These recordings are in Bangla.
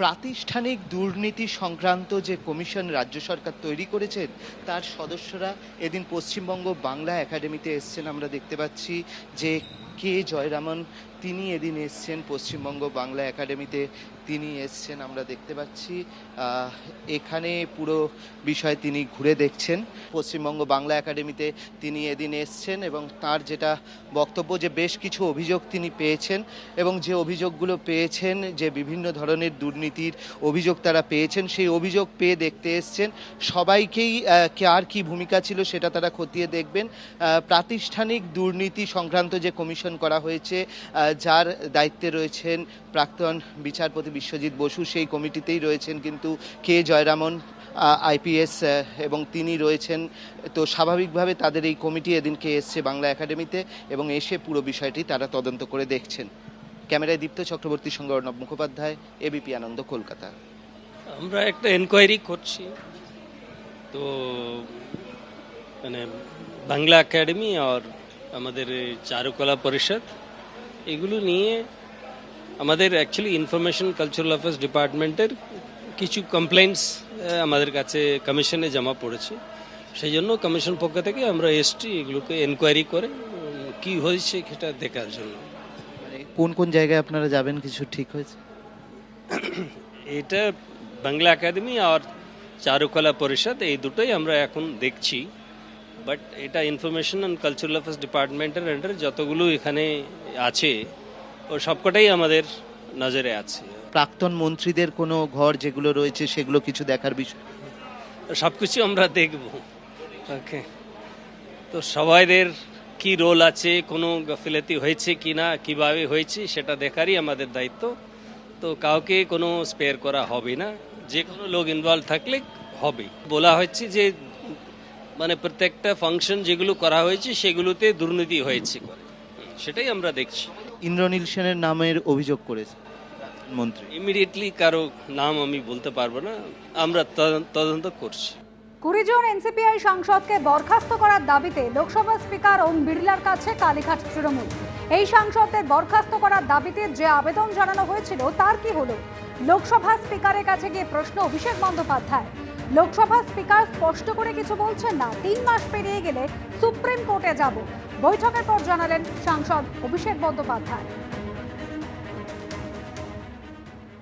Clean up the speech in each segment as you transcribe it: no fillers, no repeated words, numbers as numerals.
প্রাতিষ্ঠানিক দুর্নীতি সংক্রান্ত যে কমিশন রাজ্য সরকার তৈরি করেছেন তার সদস্যরা এদিন পশ্চিমবঙ্গ বাংলা একাডেমিতে এসছেন। আমরা দেখতে পাচ্ছি যে কে জয়রামন তিনি এদিন এসছেন পশ্চিমবঙ্গ বাংলা একাডেমিতে, তিনি এসছেন। আমরা দেখতে পাচ্ছি এখানে পুরো বিষয় তিনি ঘুরে দেখছেন। পশ্চিমবঙ্গ বাংলা একাডেমিতে তিনি এদিন এসছেন এবং তার যেটা বক্তব্য যে বেশ কিছু অভিযোগ তিনি পেয়েছেন এবং যে অভিযোগগুলো পেয়েছেন, যে বিভিন্ন ধরনের দুর্নীতির অভিযোগ তারা পেয়েছেন, সেই অভিযোগ পেয়ে দেখতে এসছেন। সবাইকেই কার কী ভূমিকা ছিল সেটা তারা খতিয়ে দেখবেন। প্রাতিষ্ঠানিক দুর্নীতি সংক্রান্ত যে কমিশন করা হয়েছে, যার দায়িত্বে রয়েছেন প্রাক্তন বিচারপতি বিশ্বজিৎ বসু, সেই কমিটিতেই রয়েছেন কিন্তু কে জয়রামন আইপিএস এবং তিনি রয়েছেন। তো স্বাভাবিকভাবে তাদের এই কমিটি এদিনকে এসছে বাংলা একাডেমিতে এবং এসে পুরো বিষয়টি তারা তদন্ত করে দেখছেন। ক্যামেরায় দীপ্ত চক্রবর্তীর সঙ্গে অর্ণব মুখোপাধ্যায়, এবিপি আনন্দ, কলকাতা। আমরা একটা এনকোয়ারি করছি, তো মানে বাংলা একাডেমি আর আমাদের চারুকলা পরিষদ এগুলো নিয়ে আমাদের অ্যাকচুয়ালি ইনফরমেশন কালচারাল অ্যাফেয়ার্স ডিপার্টমেন্টের কিছু কমপ্লেন্টস আমাদের কাছে কমিশনে জমা পড়েছে। সেই জন্য কমিশন পক্ষ থেকে আমরা এসছি এগুলোকে এনকোয়ারি করে কি হয়েছে সেটা দেখার জন্য। মানে কোন কোন জায়গায় আপনারা যাবেন, কিছু ঠিক হয়েছে? এটা বাংলা একাডেমি আর চারুকলা পরিষদ এই দুটোই আমরা এখন দেখছি, বাট এটা ইনফরমেশন অ্যান্ড কালচারাল অ্যাফেয়ার্স ডিপার্টমেন্টের আন্ডারে যতগুলো এখানে আছে ও সবকটাই আমাদের নজরে আছে। প্রাক্তন মন্ত্রীদের কোনো ঘর যেগুলো রয়েছে সেগুলো কিছু দেখার বিষয়? সব কিছু আমরা দেখব। ওকে, তো সবাইদের কি রোল আছে, কোনো গাফিলতি হয়েছে কি না, কীভাবে হয়েছে সেটা দেখারই আমাদের দায়িত্ব। তো কাউকে কোনো স্পেয়ার করা হবে না, যে কোনো লোক ইনভলভ থাকলে হবে। বলা হচ্ছে যে মানে প্রত্যেকটা ফাংশন যেগুলো করা হয়েছে সেগুলোতে দুর্নীতি হয়েছে করে, সেটাই আমরা দেখছি। ইন্দ্রনীল সেনের নামের অভিযোগ করেছে মন্ত্রী। ইমিডিয়েটলি কারো নাম আমি বলতে পারবো না, আমরা তদন্ত করছি। 20 জন এনসিপিআই সাংসদকে বরখাস্ত করার দাবিতে লোকসভা স্পিকার ওম বিড়লার কাছে কালীঘাট তৃণমূল। এই সাংসদদের বরখাস্ত করার দাবিতে যে আবেদন জানানো হয়েছিল তার কি হলো? লোকসভা স্পিকারের কাছে গিয়ে প্রশ্ন অভিষেক বন্দ্যোপাধ্যায়। লোকসভা স্পিকার স্পষ্ট করে কিছু বলছেন না, 3 মাস পেরিয়ে গেলে সুপ্রিম কোর্টে যাব। বৈঠকের পর জানালেন সাংসদ অভিষেক বন্দ্যোপাধ্যায়।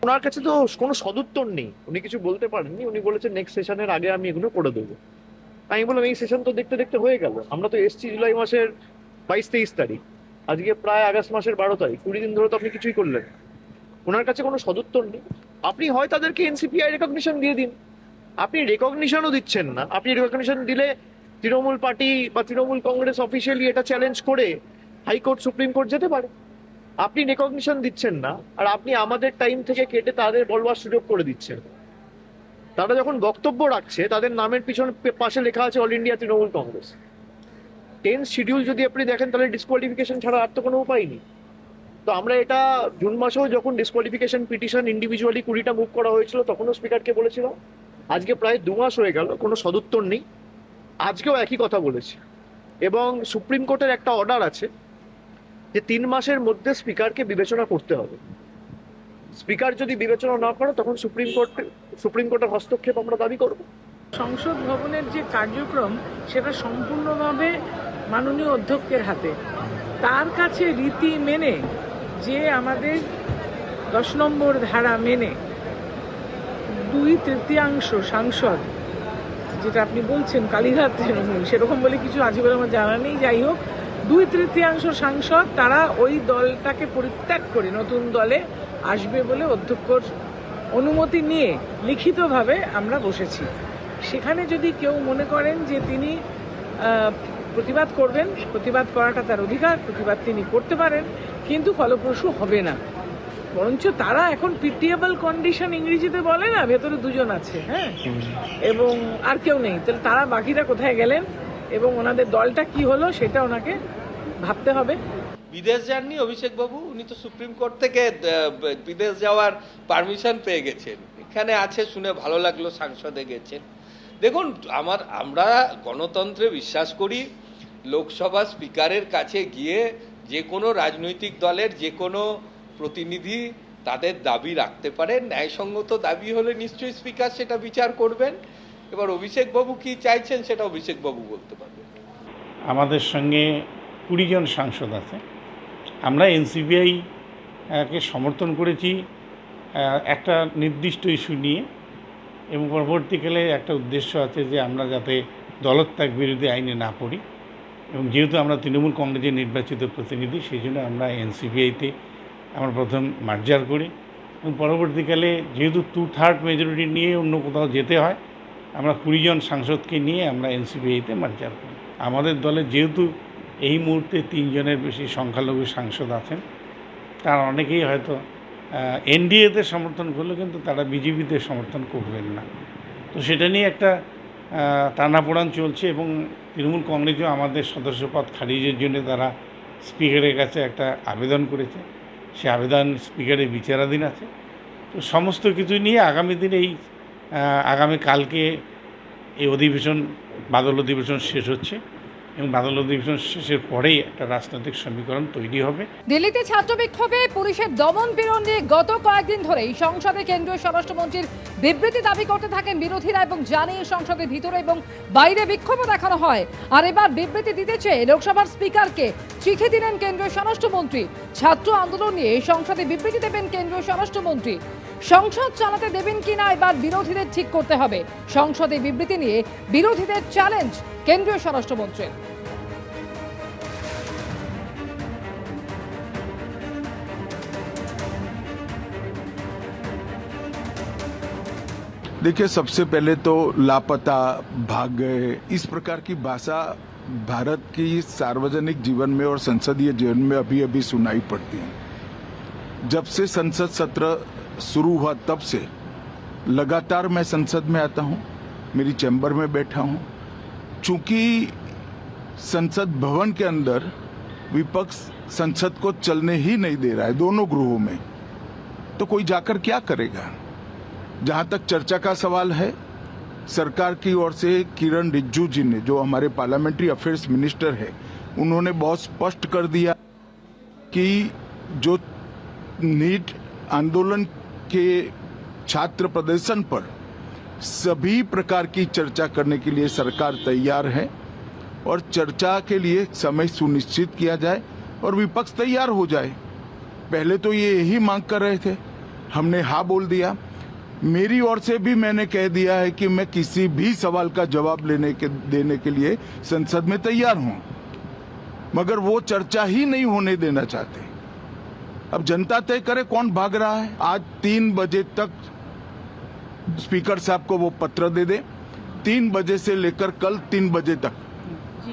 ওনার কাছে তো কোনো সদুত্তর নেই, উনি কিছু বলতে পারেননি। উনি বলেছেন নেক্সট সেশনের আগে আমি এগুলো করে দেবো। আমি বললাম এই সেশন তো দেখতে দেখতে হয়ে গেল, আমরা তো এসছি জুলাই মাসের 22-23 তারিখ, আজকে প্রায় আগস্ট মাসের 12 তারিখ, 20 দিন ধরে তো আপনি কিছুই করলেন। ওনার কাছে কোনো সদুত্তর নেই। আপনি হয় তাদেরকে এনসিপিআই রেকগনিশন দিয়ে দিন, আপনি রেকগনিশনও দিচ্ছেন না। আপনি রেকগনিশন দিলে তৃণমূল পার্টি বা তৃণমূল কংগ্রেস অফিসিয়ালি এটা চ্যালেঞ্জ করে হাইকোর্ট সুপ্রিম কোর্ট যেতে পারে। আপনি রেকগনিশন দিচ্ছেন না, আর আপনি আমাদের টাইম থেকে কেটে তাদের বলবার সুযোগ করে দিচ্ছেন। তারা যখন বক্তব্য রাখছে তাদের নামের পিছনে পাশে লেখা আছে all India Trinamool Congress. 10th schedule যদি আপনি দেখেন তাহলে ডিসকোয়ালিফিকেশন ছাড়া আর তো কোনো উপায় নেই। তো আমরা এটা জুন মাসেও যখন ডিসকোয়ালিফিকেশন পিটিশন ইন্ডিভিজুয়ালি 20টা মুভ করা হয়েছিল তখনও স্পিকারকে বলেছিলাম। আজকে প্রায় 2 মাস হয়ে গেল, কোনো সদুত্তর নেই। আজকেও একই কথা বলেছি এবং সুপ্রিম কোর্টের একটা অর্ডার আছে যে 3 মাসের মধ্যে স্পিকারকে বিবেচনা করতে হবে। স্পিকার যদি বিবেচনা না করে তখন সুপ্রিম কোর্টের হস্তক্ষেপ আমরা দাবি করব। সংসদ ভবনের যে কার্যক্রম সেটা সম্পূর্ণভাবে মাননীয় অধ্যক্ষের হাতে। তার কাছে রীতি মেনে যে আমাদের 10 নম্বর ধারা মেনে 2/3 সাংসদ, যেটা আপনি বলছেন কালীঘাট তৃণমূল, সেরকম বলে কিছু আছে বলে আমার জানা নেই। যাই হোক, 2/3 সাংসদ তারা ওই দলটাকে পরিত্যাগ করে নতুন দলে আসবে বলে অধ্যক্ষর অনুমতি নিয়ে লিখিতভাবে আমরা বসেছি। সেখানে যদি কেউ মনে করেন যে তিনি প্রতিবাদ করবেন, প্রতিবাদ করাটা তার অধিকার, প্রতিবাদ তিনি করতে পারেন, কিন্তু ফলপ্রসূ হবে না। বরঞ্চ তারা এখন পিটিএবল কন্ডিশন ইংরেজিতে বলে না, ভেতরে 2 জন আছে, হ্যাঁ, এবং আর কেউ নেই। তাহলে তারা বাকিরা কোথায় গেলেন এবং ওনাদের দলটা কি হলো সেটা ওনাকে ভাবতে হবে। বিদেশ যাননি অভিষেক বাবু, উনি তো সুপ্রিম কোর্ট থেকে বিদেশ যাওয়ার পারমিশন পেয়ে গেছেন। এখানে আছে শুনে ভালো লাগলো, সাংসদে গেছেন। দেখুন, আমরা গণতন্ত্রে বিশ্বাস করি। লোকসভা স্পিকারের কাছে গিয়ে যে কোনো রাজনৈতিক দলের যে কোনো প্রতিনিধি তাদের দাবি রাখতে পারেন। ন্যায়সঙ্গত দাবি হলে নিশ্চয়ই স্পিকার সেটা বিচার করবেন। এবার অভিষেকবাবু কি চাইছেন সেটা অভিষেকবাবু বলতে পারবেন। আমাদের সঙ্গে 20 জন সাংসদ আছে। আমরা এনসিপিআই কে সমর্থন করেছি একটা নির্দিষ্ট ইস্যু নিয়ে, এবং পরবর্তীকালে একটা উদ্দেশ্য আছে যে আমরা যাতে দলত্যাগ বিরোধী আইনে না পড়ি, এবং যেহেতু আমরা তৃণমূল কংগ্রেসের নির্বাচিত প্রতিনিধি, সেই জন্য আমরা এনসিপিআইতে আমরা প্রথম মার্জার করি, এবং পরবর্তীকালে যেহেতু 2/3 মেজরিটি নিয়ে অন্য কোথাও যেতে হয়, আমরা 20 জন সাংসদকে নিয়ে আমরা এনসিপিআইতে মার্জার করি। আমাদের দলে যেহেতু এই মুহূর্তে 3 জনের বেশি সংখ্যালঘু সাংসদ আছেন, তারা অনেকেই হয়তো এনডিএতে সমর্থন করলে কিন্তু তারা বিজেপিতে সমর্থন করবেন না। তো সেটা নিয়ে একটা টানাপোড়ান চলছে, এবং তৃণমূল কংগ্রেসও আমাদের সদস্যপদ খারিজের জন্য তারা স্পিকারের কাছে একটা আবেদন করেছে। সে আবেদন স্পিকারের বিচারাধীন আছে। তো সমস্ত কিছু নিয়ে আগামী দিনে আগামীকালকে এই অধিবেশন, বাদল অধিবেশন শেষ হচ্ছে, এবং বাদল অধিবেশন শেষের পরেই একটা রাজনৈতিক সমীকরণ তৈরি হবে। দিল্লিতে ছাত্র বিক্ষোভে পুলিশের দমন পীড়ন নিয়ে গত কয়েকদিন ধরেই সংসদে কেন্দ্রীয় স্বরাষ্ট্রমন্ত্রীর বিবৃতি দাবি করতে থাকেন বিরোধীরা, এবং জানিয়ে সংসদের ভিতরে এবং বাইরে বিক্ষোভও দেখানো হয়। আর এবার বিবৃতি দিতে চেয়ে লোকসভার স্পিকারকে চিঠি দিলেন কেন্দ্রীয় স্বরাষ্ট্রমন্ত্রী। ছাত্র আন্দোলন নিয়ে সংসদে বিবৃতি দেবেন কেন্দ্রীয় স্বরাষ্ট্রমন্ত্রী। সংসদ চালাতে দেবেন কিনা এবার বিরোধীদের ঠিক করতে হবে। সংসদে বিবৃতি নিয়ে বিরোধীদের চ্যালেঞ্জ কেন্দ্রীয় স্বরাষ্ট্রমন্ত্রী। देखिए, सबसे पहले तो लापता, भाग गए, इस प्रकार की भाषा भारत की सार्वजनिक जीवन में और संसदीय जीवन में अभी अभी सुनाई पड़ती है। जब से संसद सत्र शुरू हुआ तब से लगातार मैं संसद में आता हूं, मेरी चैम्बर में बैठा हूं। चूंकि संसद भवन के अंदर विपक्ष संसद को चलने ही नहीं दे रहा है दोनों गृहों में, तो कोई जाकर क्या करेगा। जहां तक चर्चा का सवाल है, सरकार की ओर से किरण रिजिजू जी ने, जो हमारे पार्लियामेंट्री अफेयर्स मिनिस्टर है, उन्होंने बहुत स्पष्ट कर दिया कि जो नीट आंदोलन के छात्र प्रदर्शन पर सभी प्रकार की चर्चा करने के लिए सरकार तैयार है, और चर्चा के लिए समय सुनिश्चित किया जाए और विपक्ष तैयार हो जाए। पहले तो ये यही मांग कर रहे थे, हमने हाँ बोल दिया। मेरी ओर से भी मैंने कह दिया है कि मैं किसी भी सवाल का जवाब देने के लिए संसद में तैयार हूं, मगर वो चर्चा ही नहीं होने देना चाहते। अब जनता तय करे कौन भाग रहा है। आज 3 बजे तक स्पीकर साहब को वो पत्र दे दे, 3 बजे से लेकर कल 3 बजे तक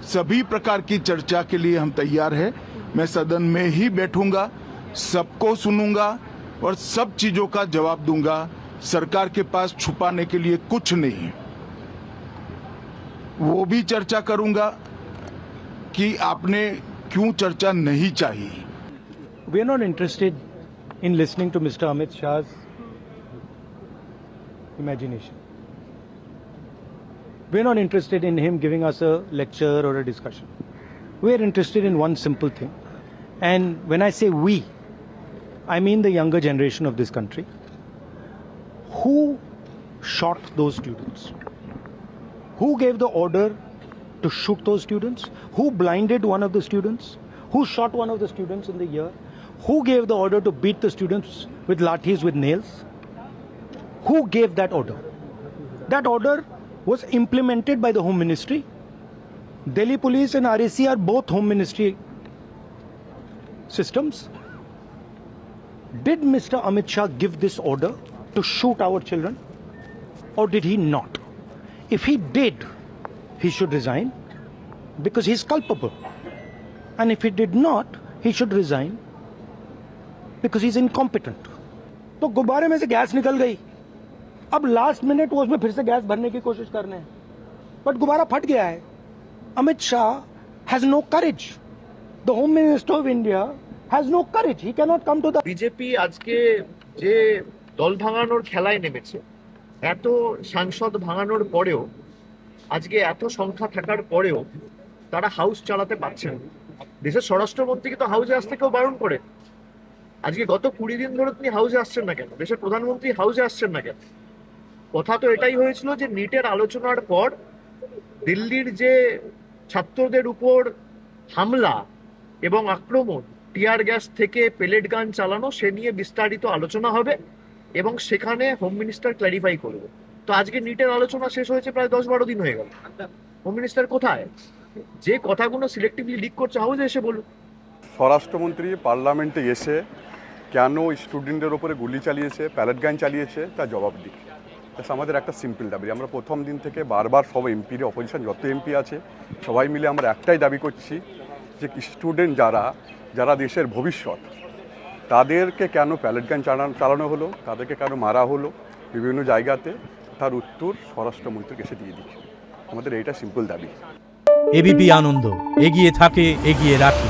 सभी प्रकार की चर्चा के लिए हम तैयार हैं। मैं सदन में ही बैठूंगा, सबको सुनूंगा और सब चीजों का जवाब दूंगा। सरकार के पास छुपाने के लिए कुछ नहीं है। वो भी चर्चा करूंगा कि आपने क्यों चर्चा नहीं चाहिए। We are not interested in listening to Mr. Amit Shah's imagination. We are not interested in him giving us a lecture or a discussion. We are interested in one simple thing. And when I say we, I mean the younger generation of this country. Who shot those students? Who gave the order to shoot those students? Who blinded one of the students? Who shot one of the students in the ear? Who gave the order to beat the students with lathis, with nails? Who gave that order? That order was implemented by the Home Ministry. Delhi Police and RAC are both Home Ministry systems. Did Mr. Amit Shah give this order to shoot our children, or did he not? If he did, he should resign because he's culpable. And if he did not, he should resign because he's incompetent. तो गुब्बारे में से गैस निकल गई, अब लास्ट मिनट वो उसमें फिर से गैस भरने की कोशिश कर रहे हैं, बट गुब्बारा फट गया है. Amit Shah has no courage. The Home Minister of India has no courage. He cannot come to the BJP আজকে যে দল ভাঙানোর খেলায় নেমেছে, এত সাংসদ ভাঙানোর পরেও, আজকে এত সংখ্যা থাকার পরেও তারা হাউস চালাতে পারছে না। দেশের স্বরাষ্ট্রমন্ত্রীকে তো হাউসে আসতে কেউ বারণ করে, আজকে গত 20 দিন ধরে তিনি হাউসে আসছেন না কেন? দেশের প্রধানমন্ত্রী হাউসে আসছেন না কেন? কথা তো এটাই হয়েছিল যে নিটের আলোচনার পর দিল্লির যে ছাত্রদের উপর হামলা এবং আক্রমণ, টিয়ার গ্যাস থেকে পেলেট গান চালানো, সে নিয়ে বিস্তারিত আলোচনা হবে এবং সেখানে হোম মিনিস্টার ক্ল্যারিফাই করবে। তো আজকে নিটের আলোচনা শেষ হয়েছে প্রায় 10-12 দিন হয়ে গেল। হোম মিনিস্টার কোথায়? যে কথাগুলো সিলেক্টিভলি লিক করছে হাউসে এসে বলুন। স্বরাষ্ট্রমন্ত্রী পার্লামেন্টে এসে কেন স্টুডেন্টের ওপরে গুলি চালিয়েছে, প্যালেট গান চালিয়েছে, তার জবাব দিক। আমাদের একটা সিম্পল দাবি, আমরা প্রথম দিন থেকে বারবার সব এমপির অপোজিশন যত এমপি আছে সবাই মিলে আমরা একটাই দাবি করছি যে স্টুডেন্ট যারা দেশের ভবিষ্যৎ, তাদেরকে কেন প্যালেট গান চালানো হলো, তাদেরকে কেন মারা হলো বিভিন্ন জায়গাতে, তার উত্তর স্বরাষ্ট্রমন্ত্রীকে এসে দিয়ে দিক। আমাদের এইটা সিম্পল দাবি। এবিপি আনন্দ, এগিয়ে থাকে, এগিয়ে রাখে।